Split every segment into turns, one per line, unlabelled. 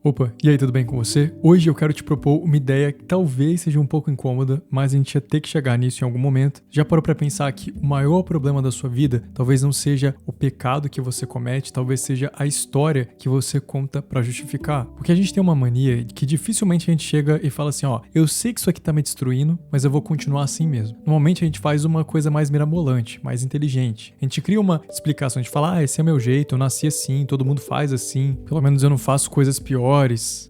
Opa, e aí, tudo bem com você? Hoje eu quero te propor uma ideia que talvez seja um pouco incômoda, mas a gente ia ter que chegar nisso em algum momento. Já parou pra pensar que o maior problema da sua vida talvez não seja o pecado que você comete, talvez seja a história que você conta pra justificar? Porque a gente tem uma mania que dificilmente a gente chega e fala assim, eu sei que isso aqui tá me destruindo, mas eu vou continuar assim mesmo. Normalmente a gente faz uma coisa mais mirabolante, mais inteligente. A gente cria uma explicação, a gente fala, esse é meu jeito, eu nasci assim, todo mundo faz assim, pelo menos eu não faço coisas piores.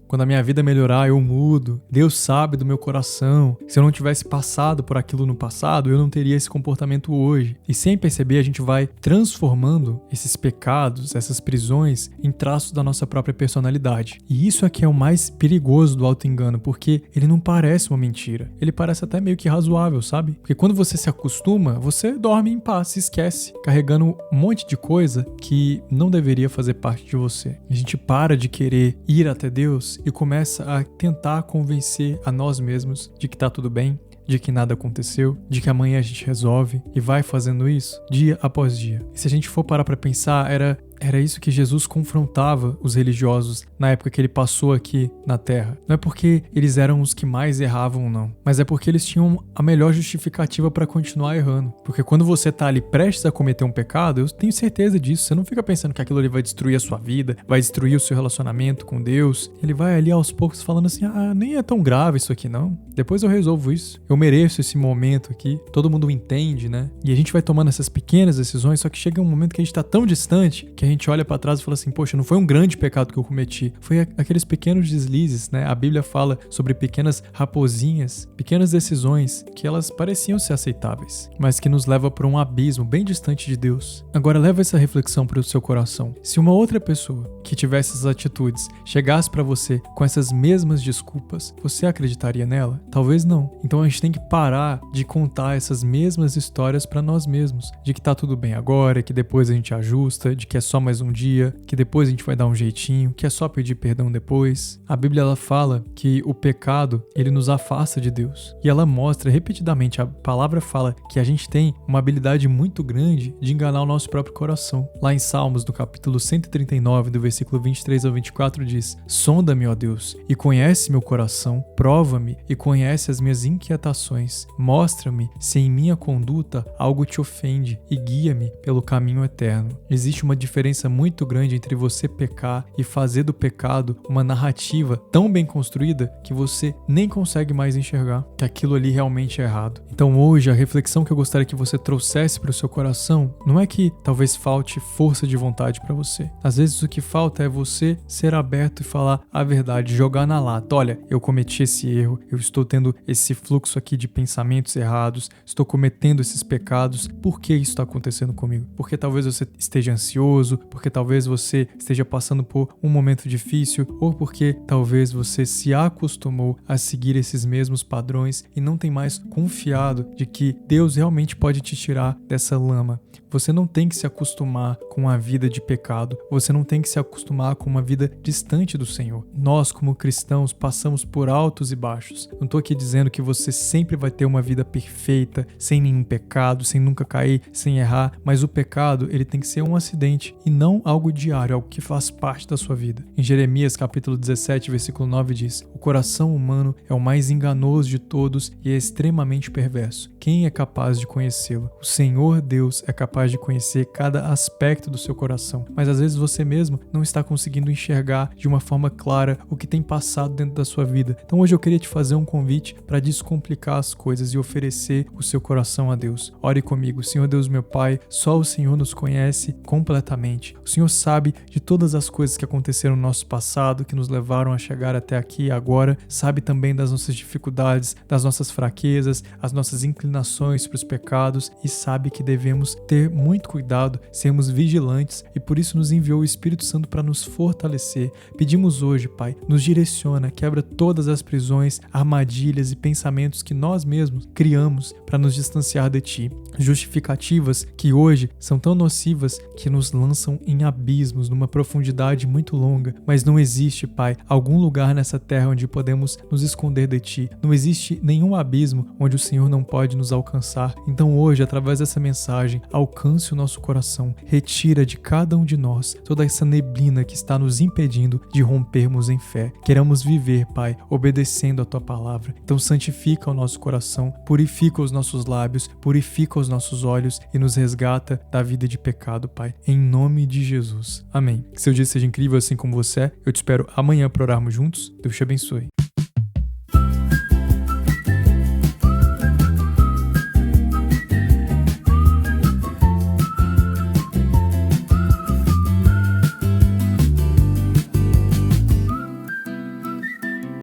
Quando a minha vida melhorar, eu mudo. Deus sabe do meu coração. Se eu não tivesse passado por aquilo no passado, eu não teria esse comportamento hoje. E sem perceber, a gente vai transformando esses pecados, essas prisões, em traços da nossa própria personalidade. E isso aqui é o mais perigoso do auto-engano, porque ele não parece uma mentira. Ele parece até meio que razoável, sabe? Porque quando você se acostuma, você dorme em paz, se esquece, carregando um monte de coisa que não deveria fazer parte de você. A gente para de querer ir até Deus e começa a tentar convencer a nós mesmos de que tá tudo bem, de que nada aconteceu, de que amanhã a gente resolve, e vai fazendo isso dia após dia. E se a gente for parar pra pensar, era isso que Jesus confrontava os religiosos na época que ele passou aqui na Terra. Não é porque eles eram os que mais erravam, não. Mas é porque eles tinham a melhor justificativa para continuar errando. Porque quando você tá ali prestes a cometer um pecado, eu tenho certeza disso. Você não fica pensando que aquilo ali vai destruir a sua vida, vai destruir o seu relacionamento com Deus. Ele vai ali aos poucos falando assim, nem é tão grave isso aqui não. Depois eu resolvo isso. Eu mereço esse momento aqui. Todo mundo entende, né? E a gente vai tomando essas pequenas decisões, só que chega um momento que a gente tá tão distante que a gente olha pra trás e fala assim, poxa, não foi um grande pecado que eu cometi, foi aqueles pequenos deslizes, né? A Bíblia fala sobre pequenas raposinhas, pequenas decisões que elas pareciam ser aceitáveis, mas que nos leva para um abismo bem distante de Deus. Agora leva essa reflexão para o seu coração. Se uma outra pessoa que tivesse essas atitudes chegasse pra você com essas mesmas desculpas, você acreditaria nela? Talvez não. Então a gente tem que parar de contar essas mesmas histórias pra nós mesmos, de que tá tudo bem agora, que depois a gente ajusta, de que é só mais um dia, que depois a gente vai dar um jeitinho, que é só pedir perdão depois. A Bíblia ela fala que o pecado, ele nos afasta de Deus. E ela mostra repetidamente, a palavra fala que a gente tem uma habilidade muito grande de enganar o nosso próprio coração. Lá em Salmos, no capítulo 139, do versículo 23 ao 24, diz: Sonda-me, ó Deus, e conhece meu coração, prova-me e conhece as minhas inquietações. Mostra-me se em minha conduta algo te ofende e guia-me pelo caminho eterno. Existe uma diferença muito grande entre você pecar e fazer do pecado uma narrativa tão bem construída que você nem consegue mais enxergar que aquilo ali realmente é errado. Então hoje a reflexão que eu gostaria que você trouxesse para o seu coração não é que talvez falte força de vontade para você. Às vezes o que falta é você ser aberto e falar a verdade, jogar na lata. Olha, eu cometi esse erro, eu estou tendo esse fluxo aqui de pensamentos errados, estou cometendo esses pecados. Por que isso está acontecendo comigo? Porque talvez você esteja ansioso, porque talvez você esteja passando por um momento difícil, ou porque talvez você se acostumou a seguir esses mesmos padrões e não tem mais confiado de que Deus realmente pode te tirar dessa lama. Você não tem que se acostumar com a vida de pecado, você não tem que se acostumar com uma vida distante do Senhor. Nós, como cristãos, passamos por altos e baixos. Não estou aqui dizendo que você sempre vai ter uma vida perfeita, sem nenhum pecado, sem nunca cair, sem errar, mas o pecado, ele tem que ser um acidente e não algo diário, algo que faz parte da sua vida. Em Jeremias capítulo 17, versículo 9 diz: O coração humano é o mais enganoso de todos e é extremamente perverso. Quem é capaz de conhecê-lo? O Senhor Deus é capaz de conhecer cada aspecto do seu coração, mas às vezes você mesmo não está conseguindo enxergar de uma forma clara o que tem passado dentro da sua vida. Então hoje eu queria te fazer um convite para descomplicar as coisas e oferecer o seu coração a Deus. Ore comigo. Senhor Deus meu Pai, só o Senhor nos conhece completamente. O Senhor sabe de todas as coisas que aconteceram no nosso passado, que nos levaram a chegar até aqui e agora, sabe também das nossas dificuldades, das nossas fraquezas, as nossas inclinações para os pecados, e sabe que devemos ter muito cuidado, sermos vigilantes, e por isso nos enviou o Espírito Santo para nos fortalecer. Pedimos hoje, Pai, nos direciona, quebra todas as prisões, armadilhas e pensamentos que nós mesmos criamos para nos distanciar de Ti. Justificativas que hoje são tão nocivas que nos lançam em abismos, numa profundidade muito longa, mas não existe, Pai, algum lugar nessa terra onde podemos nos esconder de Ti. Não existe nenhum abismo onde o Senhor não pode nos alcançar. Então hoje, através dessa mensagem, alcança alcance o nosso coração, retira de cada um de nós toda essa neblina que está nos impedindo de rompermos em fé. Queremos viver, Pai, obedecendo a Tua palavra. Então santifica o nosso coração, purifica os nossos lábios, purifica os nossos olhos e nos resgata da vida de pecado, Pai. Em nome de Jesus. Amém. Que seu dia seja incrível assim como você é. Eu te espero amanhã para orarmos juntos. Deus te abençoe.